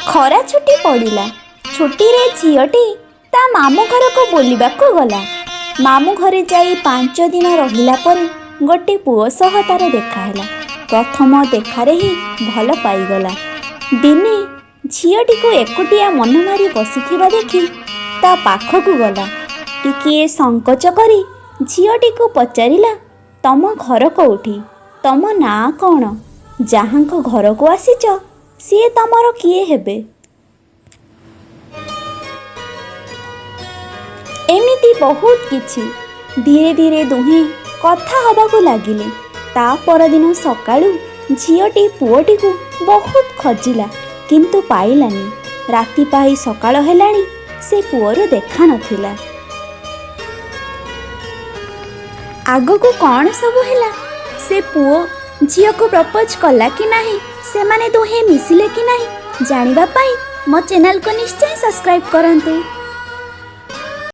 खरा छुट्टी पड़ा। छुट्टी रे झीटी ता मामू घर को बुलवाक गला। मामू घरे जाई 5 दिन रहिला पर गोटे पुओ सह तार देखाला। प्रथम देखारे ही भल पाईगला। दिने झीटी को एकुटिया मन मारी बसिथिबा देखि ता पाखकू गला। टिकिए संकोच करी झीटी को पचारिला, तम घर कोठी, तम ना कौन, जहाँको घर को आसीच सी तमर किए हेबे। एमिति बहुत किछि। धीरे धीरे दुहें कथा हबाकू लागिले। ता परदिन सकाळू झीटी पुओटी को बहुत खोजिला किंतु पाइलानी। राति पाई सकाळ हेलाणी से पुओर देखा नथिला। आगको कौन सब हैला, से पुओ झील को प्रपोज कला कि नहीं, से माने दुहें मिसिले कि नहीं, जानिबा पाई मो चैनल को निश्चय सब्सक्राइब करंतु।